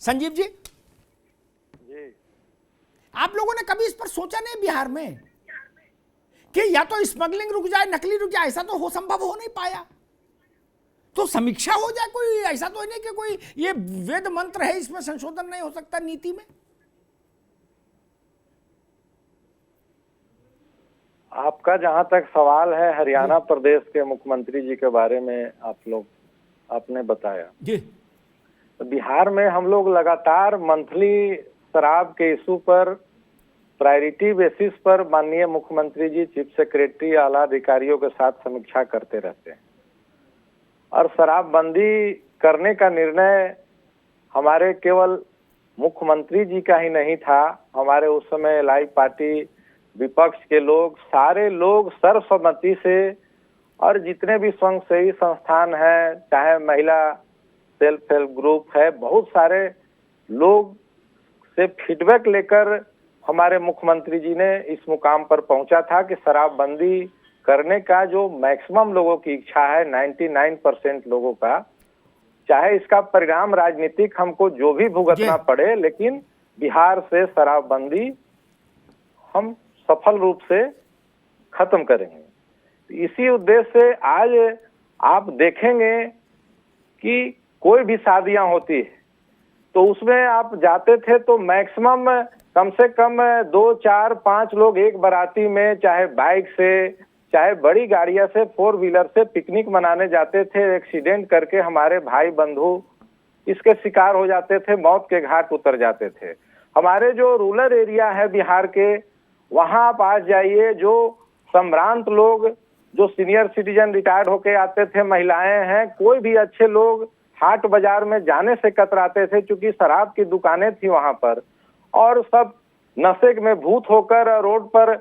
संजीव जी, जी आप लोगों ने कभी इस पर सोचा नहीं बिहार में कि या तो स्मगलिंग रुक जाए, नकली रुक जाए? ऐसा तो हो संभव हो नहीं पाया। तो समीक्षा हो जाए, कोई ऐसा तो नहीं कि कोई ये वेद मंत्र है इसमें संशोधन नहीं हो सकता नीति में? आपका जहां तक सवाल है हरियाणा प्रदेश के मुख्यमंत्री जी के बारे में आपने बताया जी, तो बिहार में हम लोग लगातार मंथली शराब के इशू पर प्रायोरिटी बेसिस पर माननीय मुख्यमंत्री जी, चीफ सेक्रेटरी, आला अधिकारियों के साथ समीक्षा करते रहते हैं। और शराबबंदी करने का निर्णय हमारे केवल मुख्यमंत्री जी का ही नहीं था, हमारे उस समय लाई पार्टी, विपक्ष के लोग, सारे लोग सर्वसम्मति से, और जितने भी स्वयंसेवी संस्थान हैं, चाहे महिला सेल्फ हेल्प ग्रुप है, बहुत सारे लोग से फीडबैक लेकर हमारे मुख्यमंत्री जी ने इस मुकाम पर पहुंचा था कि शराबबंदी करने का जो मैक्सिमम लोगों की इच्छा है, 99% लोगों का, चाहे इसका परिणाम राजनीतिक हमको जो भी भुगतना पड़े, लेकिन बिहार से शराबबंदी हम सफल रूप से खत्म करेंगे। इसी उद्देश्य से आज आप देखेंगे कि कोई भी शादियां होती है तो उसमें आप जाते थे तो मैक्सिमम कम से कम 2, 4, 5 लोग एक बाराती में, चाहे बाइक से, चाहे बड़ी गाड़ियां से, 4 व्हीलर से पिकनिक मनाने जाते थे। एक्सीडेंट करके हमारे भाई बंधु इसके शिकार हो जाते थे, मौत के घाट उतर जाते थे। हमारे जो रूरल एरिया है बिहार के, वहां आप आज जाइए, जो संभ्रांत लोग, जो सीनियर सिटीजन रिटायर्ड होके आते थे, महिलाएं हैं, कोई भी अच्छे लोग हाट बाजार में जाने से कतराते थे, क्योंकि शराब की दुकानें थी वहां पर, और सब नशे में भूत होकर रोड पर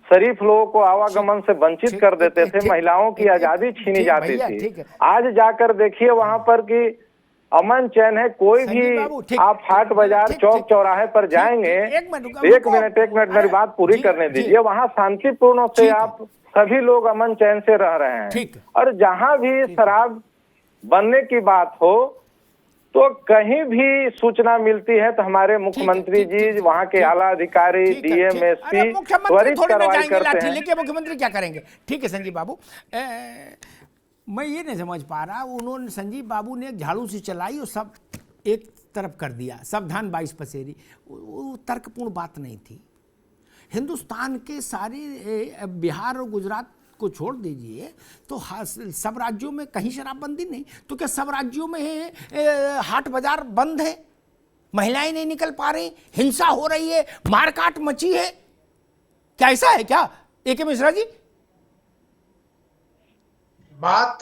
शरीफ लोगों को आवागमन से वंचित कर देते थे, महिलाओं की आजादी छीनी जाती थी। आज जाकर देखिए वहां पर कि अमन चैन है, कोई भी आप हाट बाजार, चौक चौराहे पर जाएंगे, एक मिनट मेरी बात पूरी करने दीजिए, वहां शांतिपूर्ण से आप सभी लोग अमन चैन से रह रहे हैं। और जहां भी शराब बनने की बात हो तो कहीं भी सूचना मिलती है तो हमारे मुख्यमंत्री जी, वहां के आला अधिकारी, डीएम, एसपी त्वरित कार्रवाई करते हैं। लेकिन मुख्यमंत्री क्या करेंगे? ठीक है संजीव बाबू, मैं ये नहीं समझ पा रहा, उन्होंने, संजीव बाबू ने एक झाड़ू से चलाई और सब एक तरफ कर दिया, सावधान 22 पसेरी, वो तर्कपूर्ण बात नहीं थी। हिंदुस्तान के सारे बिहार और गुजरात को छोड़ दीजिए तो सब राज्यों में कहीं शराबबंदी नहीं, तो क्या सब राज्यों में हाट बाजार बंद है, महिलाएं नहीं निकल पा रही, हिंसा हो रही है, मारकाट मची है? क्या ऐसा है क्या ए.के. मिश्रा जी? बात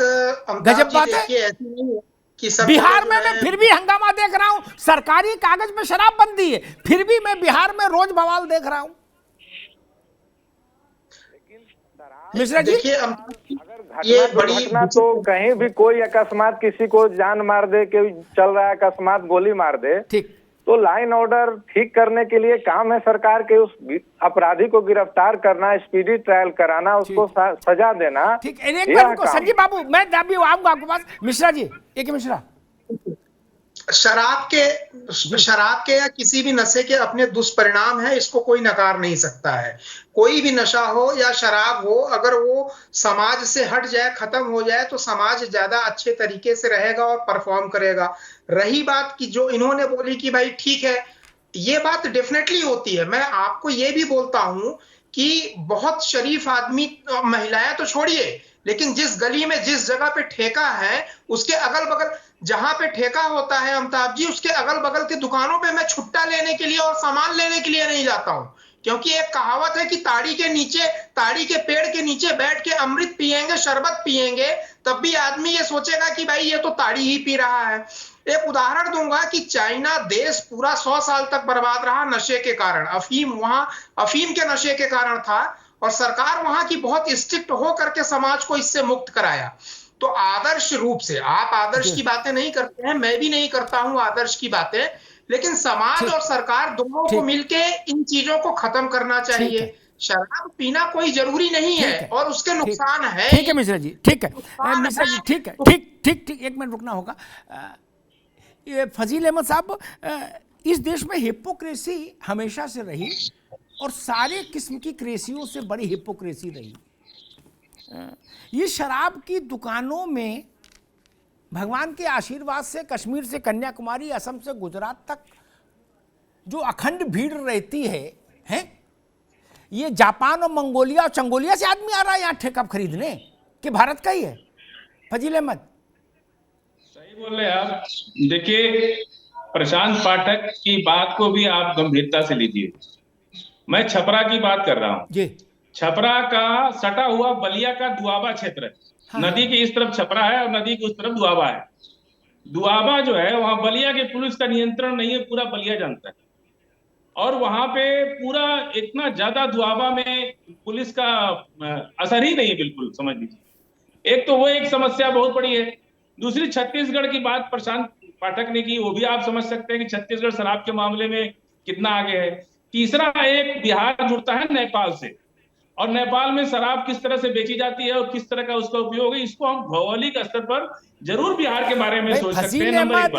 गजब बात है। ऐसी नहीं है कि सब बिहार में मैं फिर भी हंगामा देख रहा हूं, सरकारी कागज में शराबबंदी है, फिर भी मैं बिहार में रोज बवाल देख रहा हूं। मिश्रा जी, देखिए, अगर ये बड़ी घटना तो कहीं भी कोई अकस्मात किसी को जान मार दे, कोई चल रहा है अकस्मात गोली मार दे, ठीक, तो लाइन ऑर्डर ठीक करने के लिए काम है सरकार के, उस अपराधी को गिरफ्तार करना, स्पीडी ट्रायल कराना, उसको सजा देना। ठीक, एक बार रुको संजीव बाबू, मैं अभी आऊंगा आपके पास। मिश्रा जी, एक मिश्रा, शराब के या किसी भी नशे के अपने दुष्परिणाम है, इसको कोई नकार नहीं सकता है। कोई भी नशा हो या शराब हो, अगर वो समाज से हट जाए, खत्म हो जाए, तो समाज ज्यादा अच्छे तरीके से रहेगा और परफॉर्म करेगा। रही बात कि जो इन्होंने बोली कि भाई ठीक है, ये बात डेफिनेटली होती है। मैं आपको ये भी बोलता हूं कि बहुत शरीफ आदमी, महिलाएं तो छोड़िए, लेकिन जिस गली में, जिस जगह पे ठेका है, उसके अगल बगल, जहां पे ठेका होता है अमिताभ जी, उसके अगल बगल की दुकानों पे मैं छुट्टा लेने के लिए और सामान लेने के लिए नहीं जाता हूं, क्योंकि एक कहावत है कि ताड़ी के पेड़ के नीचे बैठ के अमृत पिएंगे, शरबत पिएंगे, तब भी आदमी ये सोचेगा कि भाई ये तो ताड़ी ही पी रहा है। एक उदाहरण दूंगा कि चाइना देश पूरा 100 साल तक बर्बाद रहा नशे के कारण। अफीम के नशे के कारण था, और सरकार वहां की बहुत स्ट्रिक्ट हो करके समाज को इससे मुक्त कराया। तो आदर्श रूप से, आप आदर्श की बातें नहीं करते हैं, मैं भी नहीं करता हूं आदर्श की बातें, लेकिन समाज और सरकार दोनों को मिलके इन चीजों को खत्म करना चाहिए। शराब पीना कोई जरूरी नहीं है और उसके नुकसान है। ठीक है मिश्रा जी, ठीक है मिश्रा जी, ठीक है, ठीक, एक मिनट रुकना होगा। ये फजील अहमद साहब, इस देश में हिपोक्रेसी हमेशा से रही और सारे किस्म की क्रेसियों से बड़ी हिपोक्रेसी रही। ये शराब की दुकानों में भगवान के आशीर्वाद से कश्मीर से कन्याकुमारी, असम से गुजरात तक जो अखंड भीड़ रहती है, ये जापान और मंगोलिया और चंगोलिया से आदमी आ रहा है यहाँ ठेका खरीदने कि भारत का ही है। फजील अहमद सही बोल रहे हैं आप। देखिए, प्रशांत पाठक की बात को भी आप गंभीरता से लीजिए। मैं छपरा की बात कर रहा हूँ जी। छपरा का सटा हुआ बलिया का दुआबा क्षेत्र है। हाँ। नदी के इस तरफ छपरा है और नदी के उस तरफ दुआबा है। दुआबा जो है वहां बलिया के पुलिस का नियंत्रण नहीं है, पूरा बलिया जानता है। और वहां पे पूरा इतना ज्यादा दुआबा में पुलिस का असर ही नहीं है, बिल्कुल समझ लीजिए। एक तो वो एक समस्या बहुत बड़ी है। दूसरी छत्तीसगढ़ की बात प्रशांत पाठक ने की, वो भी आप समझ सकते हैं कि छत्तीसगढ़ शराब के मामले में कितना आगे है। तीसरा, एक बिहार जुड़ता है नेपाल से, और नेपाल में शराब किस तरह से बेची जाती है और किस तरह का उसका उपयोग है, इसको हम भौगोलिक स्तर पर जरूर बिहार के बारे में सोच सकते हैं। नंबर एक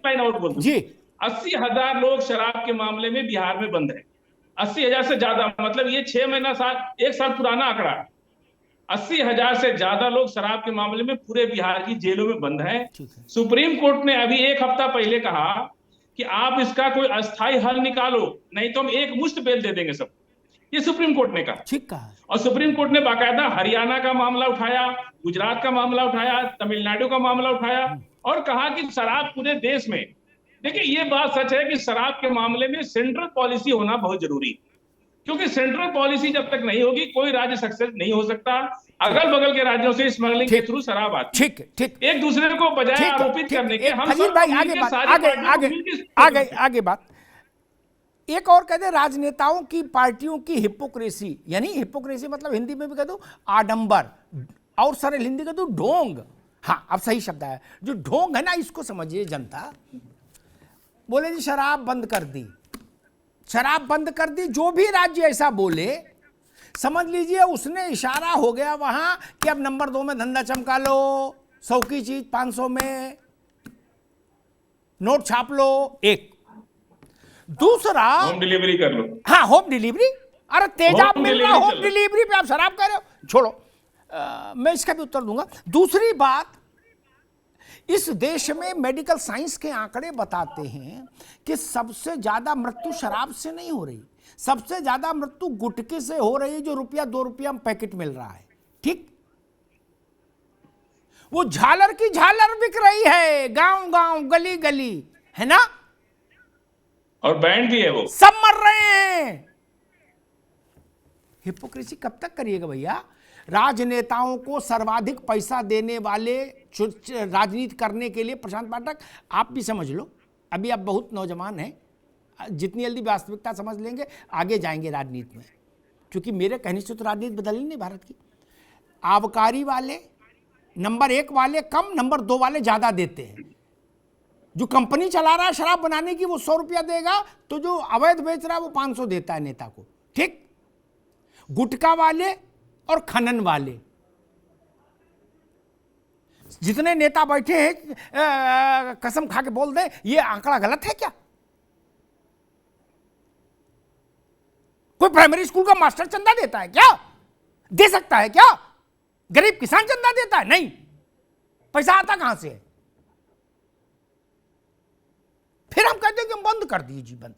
लाइन और बोल दूं, 80,000 लोग शराब के मामले में बिहार में बंद है। 80,000 से ज्यादा, मतलब ये 6 महीना एक साल पुराना आंकड़ा है। 80,000 से ज्यादा लोग शराब के मामले में पूरे बिहार की जेलों में बंद हैं। सुप्रीम कोर्ट ने अभी एक हफ्ता पहले कहा कि आप इसका कोई अस्थायी हल निकालो, नहीं तो हम एक मुश्त बेल दे देंगे सब। ये सुप्रीम कोर्ट ने कहा। ठीक कहा। और सुप्रीम कोर्ट ने बाकायदा हरियाणा का मामला उठाया, गुजरात का मामला उठाया, तमिलनाडु का मामला उठाया और कहा कि शराब पूरे देश में, देखिए ये बात सच है कि शराब के मामले में सेंट्रल पॉलिसी होना बहुत जरूरी है, क्योंकि सेंट्रल पॉलिसी जब तक नहीं होगी कोई राज्य सक्सेस नहीं हो सकता। अगल बगल के राज्यों से स्मगलिंग के थ्रू शराब आती है। ठीक, एक दूसरे को बजाय आरोपित करने के हम फजील भाई आगे बात एक और कहते हैं, राजनेताओं की पार्टियों की हिपोक्रेसी, यानी हिपोक्रेसी मतलब हिंदी में भी कह दो आडंबर, और सरल हिंदी कह दो ढोंग। हाँ, अब सही शब्द है, जो ढोंग है ना, इसको समझिए जनता। बोले जी शराब बंद कर दी, शराब बंद कर दी, जो भी राज्य ऐसा बोले समझ लीजिए उसने इशारा हो गया वहां कि अब नंबर 2 में धंधा चमका लो, 100 की चीज 500 में, नोट छाप लो। एक दूसरा, होम डिलीवरी कर लो। हाँ, होम डिलीवरी। अरे तेजाब मिल रहा, होम डिलीवरी पे आप शराब कर रहे हो, छोड़ो। मैं इसका भी उत्तर दूंगा। दूसरी बात, इस देश में मेडिकल साइंस के आंकड़े बताते हैं कि सबसे ज्यादा मृत्यु शराब से नहीं हो रही, सबसे ज्यादा मृत्यु गुटखे से हो रही है, जो ₹1-2 में पैकेट मिल रहा है। ठीक, वो झालर की झालर बिक रही है, गांव गांव गली गली, है ना, और बैंड भी है, वो सब मर रहे हैं। हिपोक्रेसी कब तक करिएगा भैया? राजनेताओं को सर्वाधिक पैसा देने वाले राजनीति करने के लिए, प्रशांत पाठक आप भी समझ लो, अभी आप बहुत नौजवान हैं, जितनी जल्दी वास्तविकता समझ लेंगे आगे जाएंगे राजनीति में, क्योंकि मेरे कहने से तो राजनीति बदलनी नहीं भारत की। आबकारी वाले नंबर 1 वाले कम, नंबर 2 वाले ज्यादा देते हैं। जो कंपनी चला रहा है शराब बनाने की वो 100 रुपया देगा, तो जो अवैध बेच रहा है वो 500 देता है नेता को। ठीक, गुटखा वाले और खनन वाले, जितने नेता बैठे हैं कसम खा के बोल दे ये आंकड़ा गलत है क्या? कोई प्राइमरी स्कूल का मास्टर चंदा देता है क्या? दे सकता है क्या? गरीब किसान चंदा देता है? नहीं। पैसा आता कहां से है? फिर हम कहते हैं कि हम बंद कर दीजिए, बंद।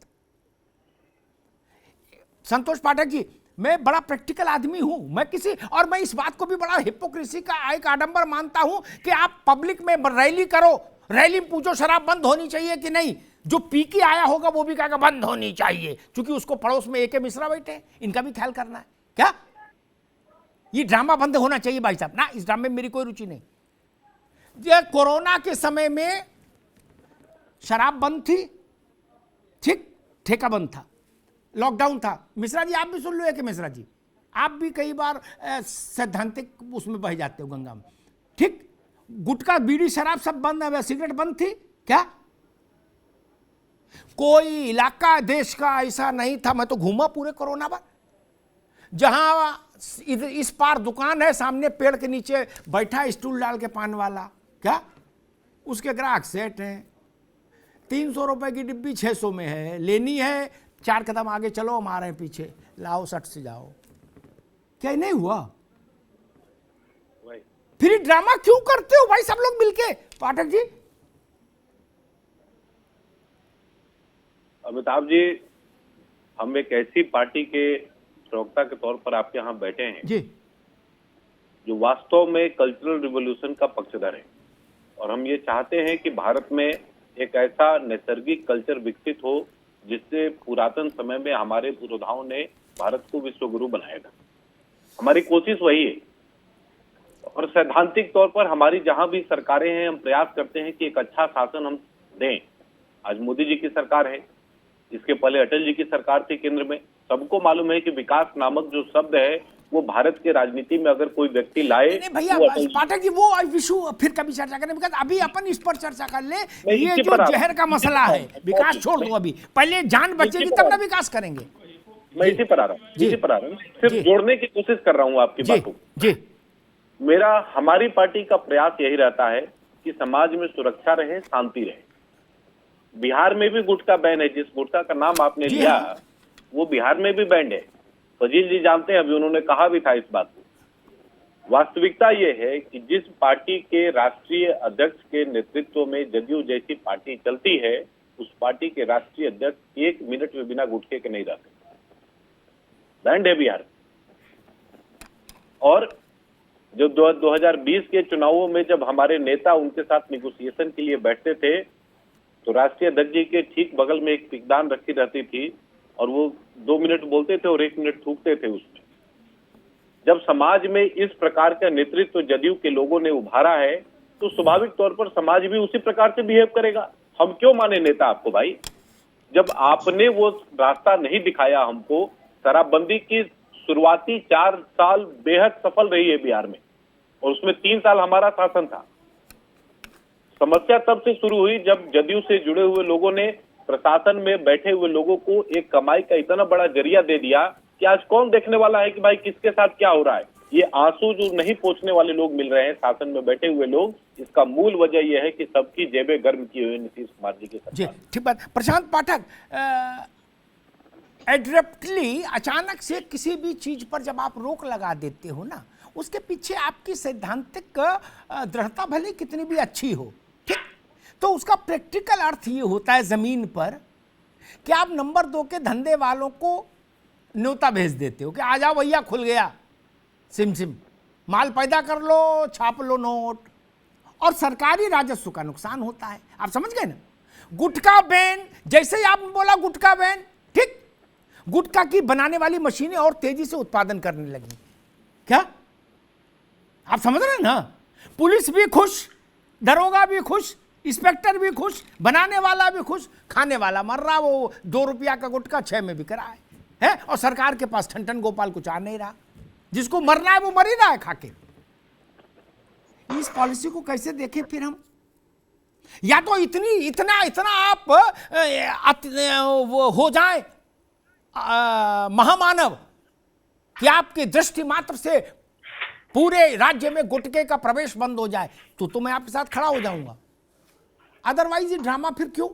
संतोष पाठक जी, मैं बड़ा प्रैक्टिकल आदमी हूं, मैं इस बात को भी बड़ा हिपोक्रेसी का एक आडंबर मानता हूं कि आप पब्लिक में रैली करो, रैली में पूछो शराब बंद होनी चाहिए कि नहीं, जो पी के आया होगा वो भी कहेगा बंद होनी चाहिए, क्योंकि उसको पड़ोस में AK मिश्रा बैठे हैं, इनका भी ख्याल करना है क्या? ये ड्रामा बंद होना चाहिए भाई साहब ना, इस ड्रामे में मेरी कोई रुचि नहीं। ये कोरोना के समय में शराब बंद थी, ठीक, ठेका बंद था, लॉकडाउन था। मिश्रा जी आप भी सुन लो, कि मिश्रा जी आप भी कई बार सैद्धांतिक उसमें बह जाते हो गंगा में। ठीक, गुटखा बीड़ी शराब सब बंद है, सिगरेट बंद थी क्या? कोई इलाका देश का ऐसा नहीं था, मैं तो घूमा पूरे कोरोना में, जहां इस पार दुकान है, सामने पेड़ के नीचे बैठा स्टूल डाल के पान वाला, क्या उसके ग्राहक सेट हैं, 300 रुपए की डिब्बी 600 में है, लेनी है 4 कदम आगे चलो, हम आ रहे हैं पीछे, लाओ सट से जाओ। क्या नहीं हुआ? फिर ये ड्रामा क्यों करते हो भाई सब लोग मिलके? पाठक जी। अमिताभ जी, हम एक ऐसी पार्टी के प्रवक्ता के तौर पर आपके यहाँ बैठे हैं जी, जो वास्तव में कल्चरल रिवॉल्यूशन का पक्षधर है, और हम ये चाहते हैं कि भारत में एक ऐसा नैसर्गिक कल्चर विकसित हो जिससे पुरातन समय में हमारे पुरोधाओं ने भारत को विश्व गुरु बनाया था। हमारी कोशिश वही है, और सैद्धांतिक तौर पर हमारी जहां भी सरकारें हैं, हम प्रयास करते हैं कि एक अच्छा शासन हम दें। आज मोदी जी की सरकार है, इसके पहले अटल जी की सरकार थी केंद्र में। सबको मालूम है कि विकास नामक जो शब्द है वो भारत के राजनीति में अगर कोई व्यक्ति लाए, नहीं भैया पाठक जी, वो विषय फिर कभी चर्चा करें, बिकॉज अभी अपन इस पर चर्चा कर ले। ये जो जहर का मसला है, विकास छोड़ दो, अभी पहले जान बचेगी तब ना विकास करेंगे। मैं इसी पर आ रहा हूँ, सिर्फ जोड़ने की कोशिश कर रहा हूँ आपकी बातों को। जी, हमारी पार्टी का प्रयास यही रहता है कि समाज में सुरक्षा रहे, शांति रहे। बिहार में भी गुटखा बैन है, जिस गुटखा का नाम आपने लिया वो बिहार में भी बैन है। फजील जी जानते हैं, अभी उन्होंने कहा भी था इस बात को। वास्तविकता ये है कि जिस पार्टी के राष्ट्रीय अध्यक्ष के नेतृत्व में जदयू जैसी पार्टी चलती है, उस पार्टी के राष्ट्रीय अध्यक्ष 1 मिनट में बिना गुटखे के नहीं रहते। बैंड है बिहार। और जो 2020 के चुनावों में जब हमारे नेता उनके साथ निगोसिएशन के लिए बैठते थे, तो राष्ट्रीय अध्यक्ष जी के ठीक बगल में एक पिकदान रखी रहती थी, और वो 2 मिनट बोलते थे और 1 मिनट थूकते थे उसमें। जब समाज में इस प्रकार का नेतृत्व जदयू के लोगों ने उभारा है, तो स्वाभाविक तौर पर समाज भी उसी प्रकार से बिहेव करेगा। हम क्यों माने नेता आपको भाई? जब आपने वो रास्ता नहीं दिखाया हमको। शराबबंदी की शुरुआती 4 साल बेहद सफल रही है बिहार में, और उसमें 3 साल हमारा शासन था। समस्या तब से शुरू हुई जब जदयू से जुड़े हुए लोगों ने प्रशासन में बैठे हुए लोगों को एक कमाई का इतना बड़ा जरिया दे दिया कि आज कौन देखने वाला है कि भाई किसके साथ क्या हो रहा है। ये आंसू जो नहीं पोंछने वाले लोग मिल रहे हैं शासन में बैठे हुए लोग, इसका मूल वजह यह है कि सबकी जेबें गर्म किए हुए नीतीश कुमार जी के साथ। जी ठीक बात। प्रशांत पाठक, एड्रप्टली अचानक से किसी भी चीज पर जब आप रोक लगा देते हो ना, उसके पीछे आपकी सैद्धांतिक दृढ़ता भले कितनी भी अच्छी हो, ठीक, तो उसका प्रैक्टिकल अर्थ ये होता है जमीन पर कि आप नंबर 2 के धंधे वालों को न्योता भेज देते हो कि आ जाओ भैया, खुल गया सिम माल पैदा कर लो, छाप लो नोट, और सरकारी राजस्व का नुकसान होता है। आप समझ गए ना? गुटखा बैन, जैसे ही आपने बोला गुटखा बैन, ठीक, गुटखा की बनाने वाली मशीनें और तेजी से उत्पादन करने लगी। क्या आप समझ रहे हैं ना? पुलिस भी खुश, दरोगा भी खुश, इंस्पेक्टर भी खुश, बनाने वाला भी खुश, खाने वाला मर रहा। वो 2 रुपया का गुटखा 6 में बिक रहा है, और सरकार के पास ठन गोपाल कुछ आ नहीं रहा। जिसको मरना है वो मर ही रहा है खाके। इस पॉलिसी को कैसे देखें फिर हम? या तो इतना आप वो हो जाए महामानव कि आपकी दृष्टि मात्र से पूरे राज्य में गुटखे का प्रवेश बंद हो जाए, तो मैं आपके साथ खड़ा हो जाऊंगा। अदरवाइज ये ड्रामा फिर क्यों?